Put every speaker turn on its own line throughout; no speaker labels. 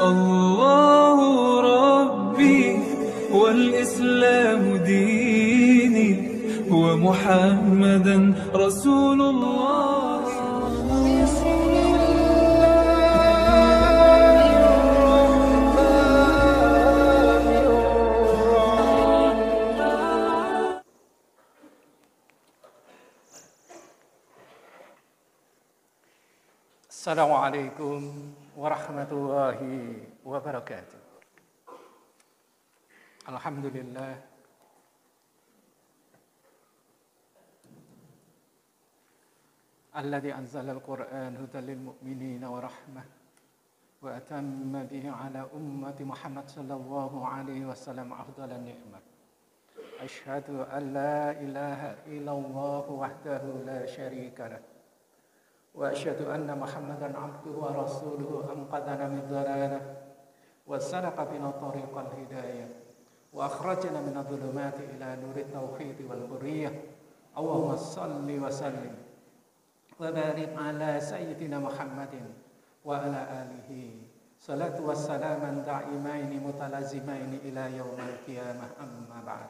الله ربي والإسلام ديني ومحمدا رسول الله.
Assalamualaikum warahmatullahi wabarakatuh. Alhamdulillah. Alladzi anzala al-Qur'an hudan lil mu'minina wa rahmah wa atamma bihi ala ummati Muhammad sallallahu alaihi wasallam afdalan ni'mat. Asyhadu an la ilaha illallah wahdahu la syarika lah. Wa asyhadu anna Muhammadan abduhu wa rasuluhu anqadhana min dhalalah wa salaka bina tariqal hidayah wa akhrajana min adh-dhulumati ila nurit tauhid wal hurriyah. Allahumma shalli wa sallim wa barik ala sayyidina Muhammadin wa ala alihi salatu wassalaman da'imaini mutalazimaini ila yaumil qiyamah, amma ba'd.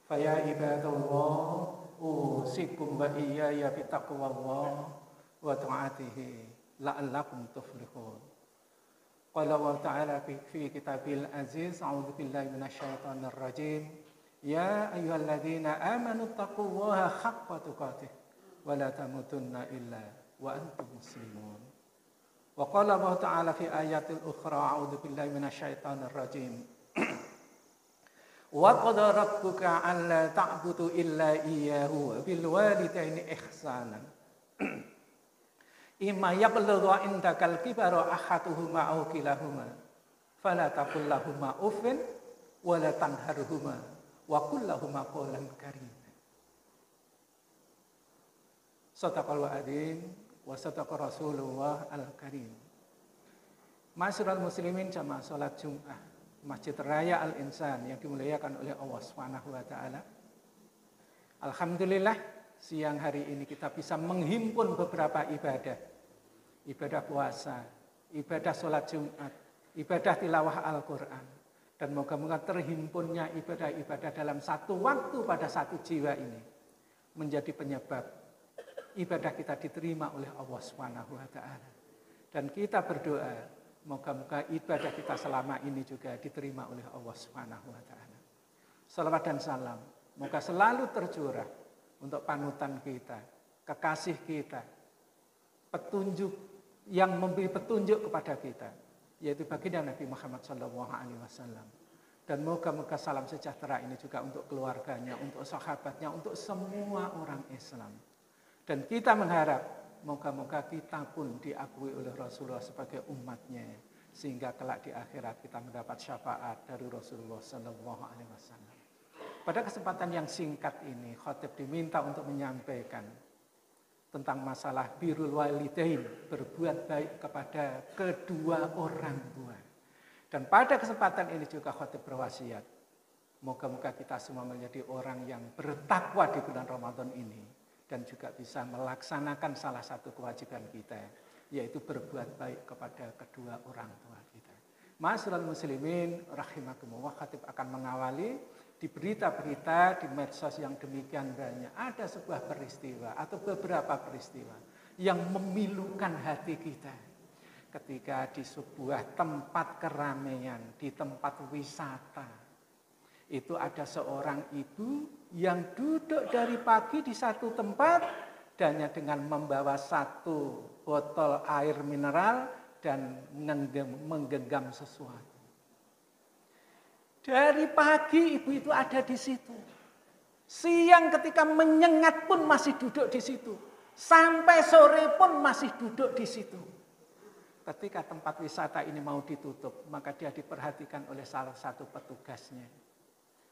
Fa ya ibadallah usikum wa iyaya bi taqwallah wa ta'atihi la'allakum tuflihun. Qala Allah ta'ala fi kitabil aziz, a'udzu billahi minasyaitonir rajim. Ya ayyuhalladzina amanu taqullaha haqqa tuqatih wa la tamutunna illa wa antum muslimun. Wa qala Allah ta'ala fi ayatil ukhra, a'udzu billahi minasyaitonir rajim. Wa qad rabbuka alla ta'budu illa iyyahu wa bil walidaini ihsanan. Imma yablugha indakal kibara ahaduhuma aw kilahuma fala taqul lahumā uffin wa la tanharhumā wa qul lahumā qawlan karīmā. Shadaqal adzim wa shadaqa Rasulullah al-Karim. Ma'asyiral muslimin jamaah salat Jumat Masjid Raya Al-Insan yang dimuliakan oleh Allah Subhanahu wa taala. Alhamdulillah, siang hari ini kita bisa menghimpun beberapa ibadah. Ibadah puasa, ibadah sholat Jumat, ibadah tilawah Al-Quran. Dan moga-moga terhimpunnya ibadah-ibadah dalam satu waktu pada satu jiwa ini menjadi penyebab ibadah kita diterima oleh Allah Subhanahu wa taala. Dan kita berdoa, moga-moga ibadah kita selama ini juga diterima oleh Allah Subhanahu wa taala. Salawat dan salam moga selalu tercurah untuk panutan kita, kekasih kita, petunjuk yang memberi petunjuk kepada kita, yaitu baginda Nabi Muhammad SAW. Dan moga-moga salam sejahtera ini juga untuk keluarganya, untuk sahabatnya, untuk semua orang Islam. Dan kita mengharap moga-moga kita pun diakui oleh Rasulullah sebagai umatnya, sehingga kelak di akhirat kita mendapat syafaat dari Rasulullah SAW. Pada kesempatan yang singkat ini, khatib diminta untuk menyampaikan tentang masalah birrul walidain, berbuat baik kepada kedua orang tua. Dan pada kesempatan ini juga khatib berwasiat, moga-moga kita semua menjadi orang yang bertakwa di bulan Ramadan ini dan juga bisa melaksanakan salah satu kewajiban kita, yaitu berbuat baik kepada kedua orang tua kita. Ma'asyiral muslimin rahimakumullah, khatib akan mengawali di berita-berita di medsos yang demikian banyak, ada sebuah peristiwa atau beberapa peristiwa yang memilukan hati kita. Ketika di sebuah tempat keramaian, di tempat wisata, itu ada seorang ibu yang duduk dari pagi di satu tempat dan dengan membawa satu botol air mineral dan menggenggam sesuatu. Dari pagi ibu itu ada di situ. Siang ketika menyengat pun masih duduk di situ. Sampai sore pun masih duduk di situ. Ketika tempat wisata ini mau ditutup, maka dia diperhatikan oleh salah satu petugasnya.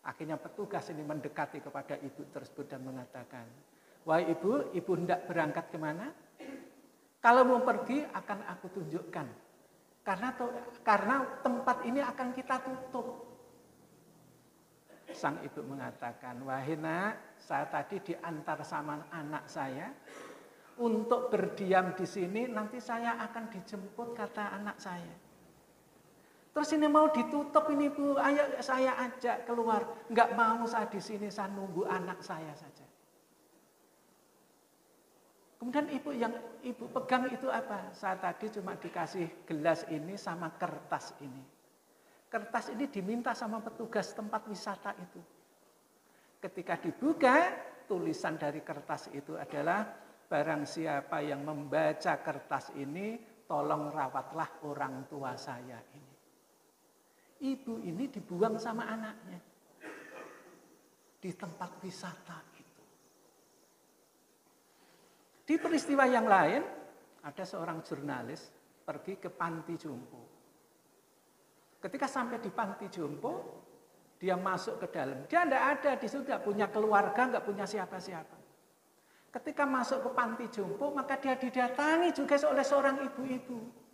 Akhirnya petugas ini mendekati kepada ibu tersebut dan mengatakan, "Wahai ibu, ibu hendak berangkat kemana? Kalau mau pergi akan aku tunjukkan. Karena tempat ini akan kita tutup." Sang ibu mengatakan, "Wahai nak, saya tadi diantar sama anak saya untuk berdiam di sini, nanti saya akan dijemput," kata anak saya. Terus ini mau ditutup ini Bu, ayo saya ajak keluar. Enggak mau, saya di sini, saya nunggu anak saya saja. Kemudian yang ibu pegang itu apa? Saya tadi cuma dikasih gelas ini sama kertas ini. Kertas ini diminta sama petugas tempat wisata itu. Ketika dibuka, tulisan dari kertas itu adalah barang siapa yang membaca kertas ini, tolong rawatlah orang tua saya ini. Ibu ini dibuang sama anaknya di tempat wisata itu. Di peristiwa yang lain, ada seorang jurnalis pergi ke panti jompo. Ketika sampai di panti jompo, dia masuk ke dalam. Dia tidak ada, di situ tidak punya keluarga, nggak punya siapa-siapa. Ketika masuk ke panti jompo, maka dia didatangi juga oleh seorang ibu-ibu.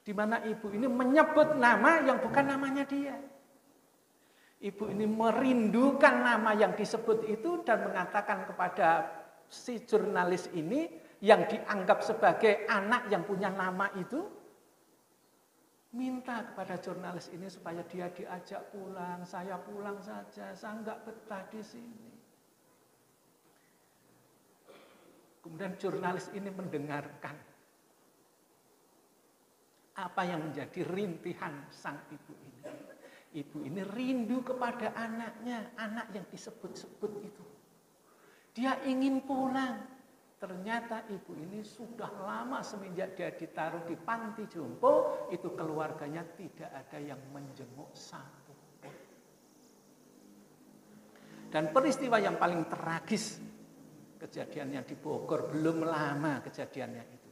Di mana ibu ini menyebut nama yang bukan namanya dia. Ibu ini merindukan nama yang disebut itu dan mengatakan kepada si jurnalis ini yang dianggap sebagai anak yang punya nama itu, minta kepada jurnalis ini supaya dia diajak pulang. Saya pulang saja, saya enggak betah di sini. Kemudian jurnalis ini mendengarkan apa yang menjadi rintihan sang ibu ini. Ibu ini rindu kepada anaknya, anak yang disebut-sebut itu. Dia ingin pulang. Ternyata ibu ini sudah lama semenjak dia ditaruh di panti jompo, itu keluarganya tidak ada yang menjenguk satu pun. Dan peristiwa yang paling tragis, kejadiannya di Bogor, belum lama kejadiannya itu.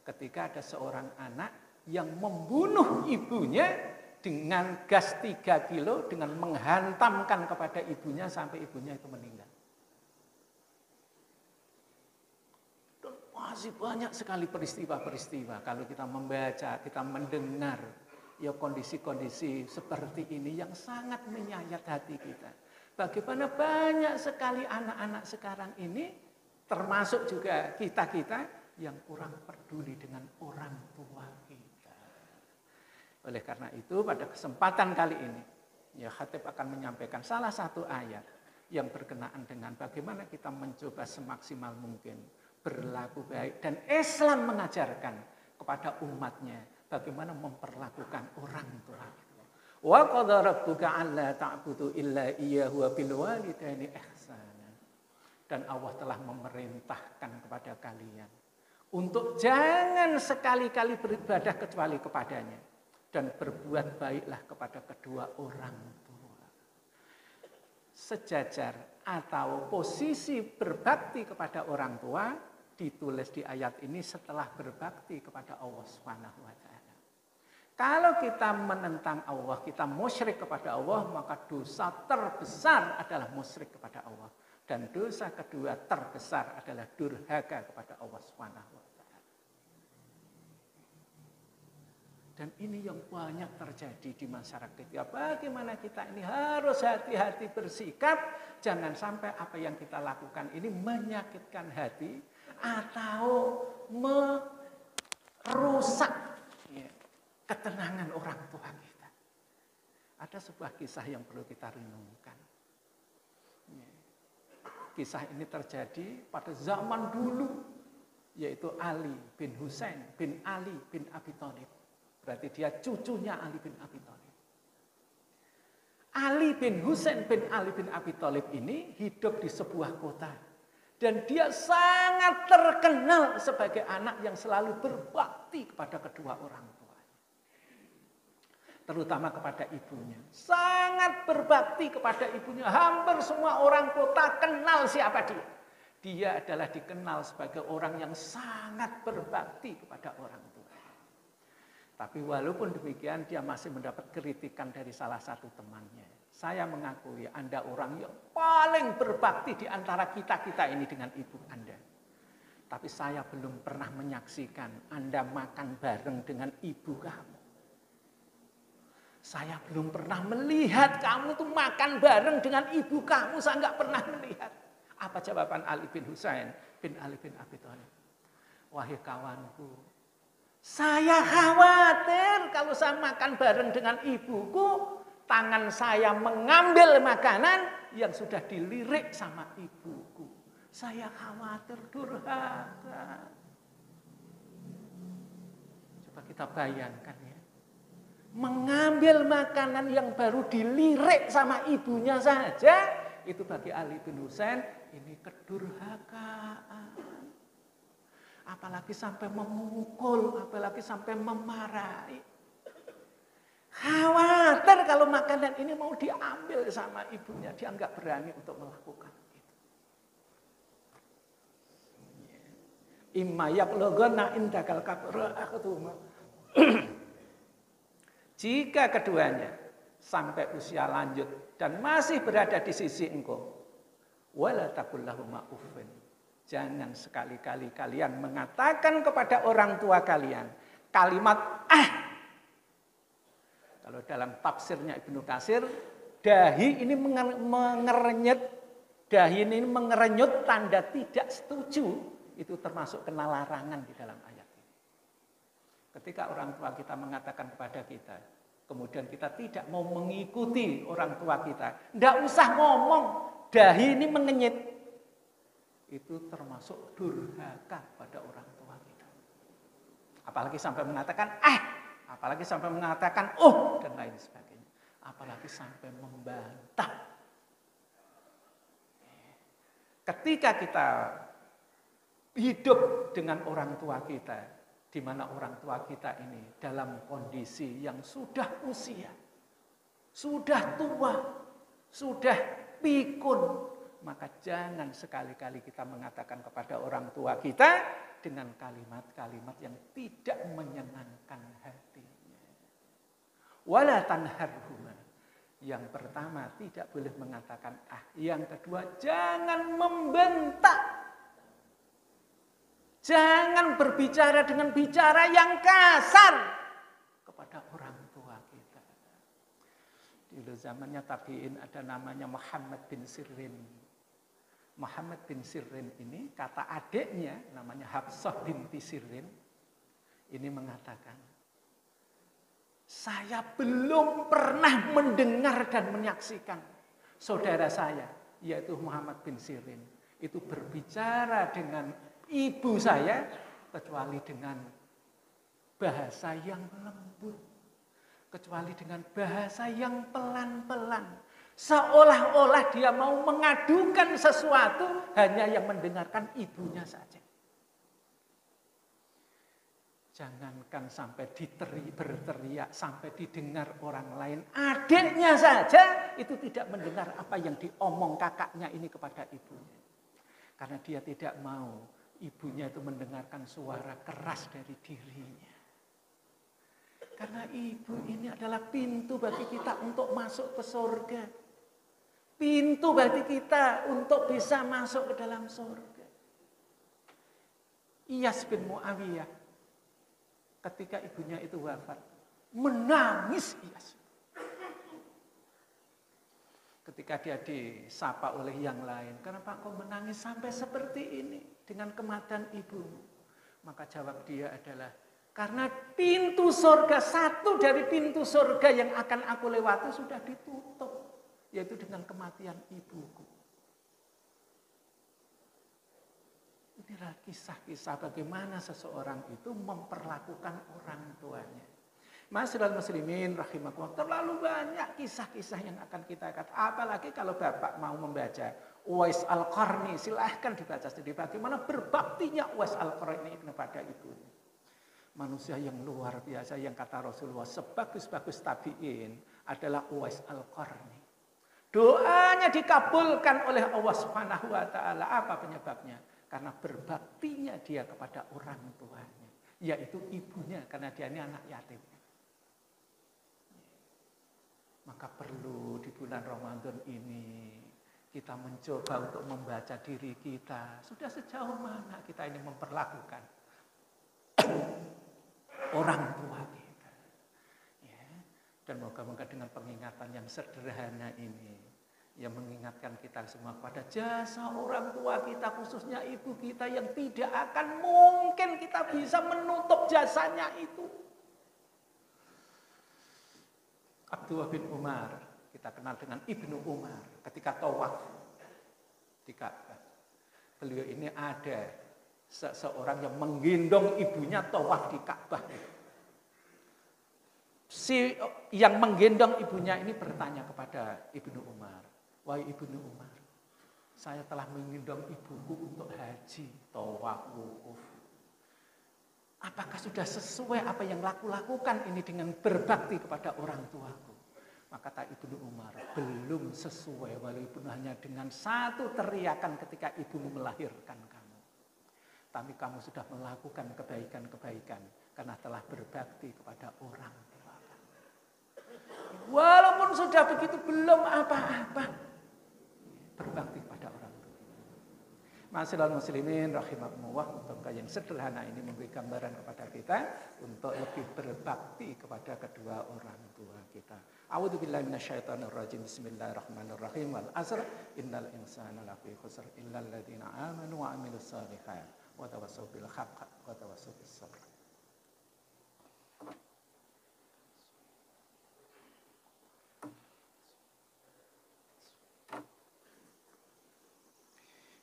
Ketika ada seorang anak yang membunuh ibunya dengan gas 3 kilo, dengan menghantamkan kepada ibunya sampai ibunya itu meninggal. Masih banyak sekali peristiwa-peristiwa kalau kita membaca, kita mendengar ya kondisi-kondisi seperti ini yang sangat menyayat hati kita. Bagaimana banyak sekali anak-anak sekarang ini, termasuk juga kita-kita yang kurang peduli dengan orang tua kita. Oleh karena itu pada kesempatan kali ini, ya khatib akan menyampaikan salah satu ayat yang berkenaan dengan bagaimana kita mencoba semaksimal mungkin berlaku baik, dan Islam mengajarkan kepada umatnya bagaimana memperlakukan orang tua. Wa qadha rabbuka alla ta'budu illa iyyahu wa bil walidaini ihsana. Dan Allah telah memerintahkan kepada kalian untuk jangan sekali-kali beribadah kecuali kepadanya dan berbuat baiklah kepada kedua orang tua. Sejajar atau posisi berbakti kepada orang tua ditulis di ayat ini setelah berbakti kepada Allah Subhanahu wa taala. Kalau kita menentang Allah, kita musyrik kepada Allah, maka dosa terbesar adalah musyrik kepada Allah, dan dosa kedua terbesar adalah durhaka kepada Allah Subhanahu wa taala. Dan ini yang banyak terjadi di masyarakat. Ya, bagaimana kita ini harus hati-hati bersikap, jangan sampai apa yang kita lakukan ini menyakitkan hati atau merusak ketenangan orang tua kita. Ada sebuah kisah yang perlu kita renungkan. Kisah ini terjadi pada zaman dulu, yaitu Ali bin Husain bin Ali bin Abi Thalib. Berarti dia cucunya Ali bin Abi Thalib. Ali bin Husain bin Ali bin Abi Thalib ini hidup di sebuah kota. Dan dia sangat terkenal sebagai anak yang selalu berbakti kepada kedua orang tuanya. Terutama kepada ibunya. Sangat berbakti kepada ibunya. Hampir semua orang kota kenal siapa dia. Dia adalah dikenal sebagai orang yang sangat berbakti kepada orang tua. Tapi walaupun demikian dia masih mendapat kritikan dari salah satu temannya. Saya mengakui Anda orang yang paling berbakti di antara kita-kita ini dengan ibu Anda. Tapi saya belum pernah menyaksikan Anda makan bareng dengan ibu kamu. Saya belum pernah melihat kamu tuh makan bareng dengan ibu kamu. Saya nggak pernah melihat. Apa jawaban Ali bin Husain bin Ali bin Abi Thalib? Wahai kawanku, Saya khawatir kalau saya makan bareng dengan ibuku, tangan saya mengambil makanan yang sudah dilirik sama ibuku. Saya khawatir durhaka. Coba kita bayangkan ya. Mengambil makanan yang baru dilirik sama ibunya saja, itu bagi Ali bin Husain ini kedurhakaan. Apalagi sampai memukul, apalagi sampai memarahi. Khawatir kalau makanan ini mau diambil sama ibunya, dia nggak berani untuk melakukan itu. Imma yablughanna indakal kabra akhtuhuma. Jika keduanya sampai usia lanjut dan masih berada di sisi engkau, wala taqul lahumā uffin. Jangan sekali-kali kalian mengatakan kepada orang tua kalian kalimat Kalau dalam tafsirnya Ibnu Katsir, dahi ini mengerenyet, dahi ini mengerenyut tanda tidak setuju, itu termasuk kena larangan di dalam ayat ini. Ketika orang tua kita mengatakan kepada kita, kemudian kita tidak mau mengikuti orang tua kita, tidak usah ngomong, dahi ini mengenyit. Itu termasuk durhaka pada orang tua kita. Apalagi sampai mengatakan apalagi sampai mengatakan dan lain sebagainya. Apalagi sampai membantah. Ketika kita hidup dengan orang tua kita, di mana orang tua kita ini dalam kondisi yang sudah usia, sudah tua, sudah pikun, maka jangan sekali-kali kita mengatakan kepada orang tua kita dengan kalimat-kalimat yang tidak menyenangkan hatinya. Wala tanharhuma. Yang pertama, tidak boleh mengatakan Yang kedua, jangan membentak. Jangan berbicara dengan bicara yang kasar kepada orang tua kita. Di zamannya tabi'in ada namanya Muhammad bin Sirin. Muhammad bin Sirin ini kata adiknya namanya Hafsah binti Sirin ini mengatakan, saya belum pernah mendengar dan menyaksikan saudara saya yaitu Muhammad bin Sirin itu berbicara dengan ibu saya kecuali dengan bahasa yang lembut, kecuali dengan bahasa yang pelan-pelan. Seolah-olah dia mau mengadukan sesuatu hanya yang mendengarkan ibunya saja. Jangankan sampai berteriak, sampai didengar orang lain. Adiknya saja itu tidak mendengar apa yang diomong kakaknya ini kepada ibunya. Karena dia tidak mau ibunya itu mendengarkan suara keras dari dirinya. Karena ibu ini adalah pintu bagi kita untuk masuk ke surga. Pintu bagi kita untuk bisa masuk ke dalam surga. Iyas bin Muawiyah ketika ibunya itu wafat, menangis Iyas. Ketika dia disapa oleh yang lain, kenapa kau menangis sampai seperti ini dengan kematian ibumu? Maka jawab dia adalah, karena pintu surga, satu dari pintu surga yang akan aku lewati sudah ditutup, yaitu dengan kematian ibuku. Inilah kisah-kisah bagaimana seseorang itu memperlakukan orang tuanya. Ma'asyiral muslimin rahimakumullah, terlalu banyak kisah-kisah yang akan kita katakan. Apalagi kalau Bapak mau membaca Uwais Al-Qarni, silahkan dibaca sendiri bagaimana berbaktinya Uwais Al-Qarni kepada ibunya. Manusia yang luar biasa yang kata Rasulullah sebagus-bagus tabi'in adalah Uwais Al-Qarni. Doanya dikabulkan oleh Allah Subhanahu wa taala. Apa penyebabnya? Karena berbaktinya dia kepada orang tuanya, yaitu ibunya, karena dia ini anak yatim. Maka perlu di bulan Ramadan ini kita mencoba untuk membaca diri kita. Sudah sejauh mana kita ini memperlakukan orang tua kita. Ya. Dan moga-moga dengan pengingatan yang sederhana ini, yang mengingatkan kita semua pada jasa orang tua kita, khususnya ibu kita yang tidak akan mungkin kita bisa menutup jasanya itu. Abdullah bin Umar, kita kenal dengan Ibnu Umar, ketika tawaf di Ka'bah. Beliau ini ada seseorang yang menggendong ibunya tawaf di Ka'bah. Si yang menggendong ibunya ini bertanya kepada Ibnu Umar, "Wahai Ibnu Umar, saya telah menggendong ibuku untuk haji, tawaf, wukuf. Apakah sudah sesuai apa yang lakukan ini dengan berbakti kepada orang tuaku?" Maka kata Ibnu Umar, "Belum sesuai walaupun hanya dengan satu teriakan ketika ibumu melahirkan kamu. Tapi kamu sudah melakukan kebaikan-kebaikan karena telah berbakti kepada orang tua kamu. Walaupun sudah begitu belum apa-apa, berbakti kepada orang tua." Ma'asyiral muslimin rahimakumullah, untuk yang sederhana ini memberi gambaran kepada kita untuk lebih berbakti kepada kedua orang tua kita. A'udzubillahi minasyaitonirrajim. Bismillahirrahmanirrahim. Wal 'asr innal insana lafi khusr illal ladzina amanu wa 'amilus shalihat wa tawassaw bil haqqi wa tawassaw bis sabr.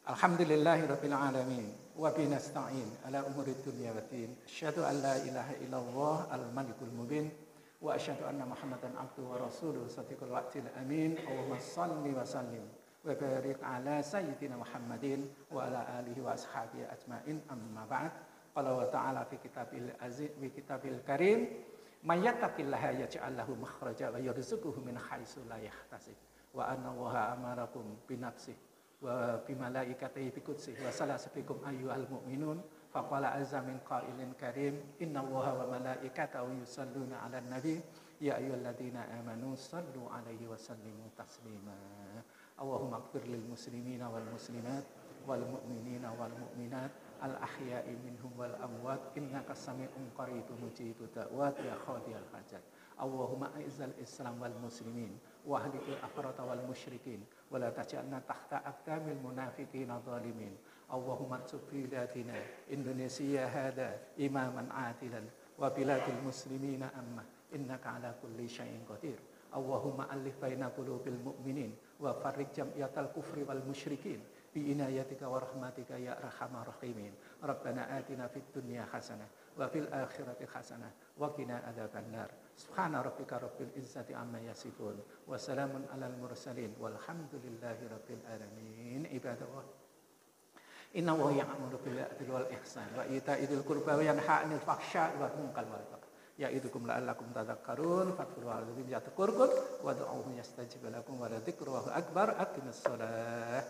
Alhamdulillahirabbil alamin wa bihi nasta'in ala umurid dunya waddin. Asyhadu an la ilaha illallah al-malikul mubin wa asyhadu anna Muhammadan abduhu wa rasuluhu shadiqul wa'dil amin. Allahumma shalli wa sallim wa barik ala sayyidina Muhammadin wa ala alihi wa ashabihi ajmain. Amma ba'd. Qala wa ta'ala fi kitabil aziz wa kitabil karim, may yattaqillaha yaj'al lahu makhraja wa yarzuquhu min haitsu la yahtasib. Wa anna Allaha amarakum bi nafsihi wa bimalaikatihi bi qudsihi wa salasabikum ayyuhal mu'minun faqala azza min qailin karim innallaha wa malaikatahu yusalluna 'alan nabi ya ayyuhalladzina amanu sallu 'alaihi wa sallimu taslima. Allahumma ighfir lil muslimina wal muslimat wal mu'minina wal mu'minat al ahya'i minhum wal amwat innaka sami'un qaribun mujibud da'wat ya qadiyal hajat. Allahumma a'izzal islam wal muslimin wa ahlikil afrata wal musyrikin wa la taj'alna tahta aqdamil munafiqin zalimin. Allahumma tsubi biladina Indonesia hada imaman adilan wa biladil muslimina amma innaka ala kulli syai'in qadir. Allahumma alif baina qulubil mu'minin wa farriq jam'iyatal kufri wal musyrikin bi inayatika wa rahmatika ya arhamar rahimin. Rabbana atina fid dunya hasanah wa fil akhirati hasanah wa qina adzabannar. Subhana rabbika rabbil izzati amma yasifun wa salamun alal mursalin walhamdulillahi rabbil alamin. Ibadallah, inna wa ya'muru bil 'adli wal ihsan wa ita'idil qurba wa yanha 'anil fahsya'i wal munkar wal baghi ya'idukum la'allakum tadhakkarun fadhkurullaha yadhkurkum wa ud'uuhu yastajib lakum wa la dzikrullahi akbar. Aqimis shalah.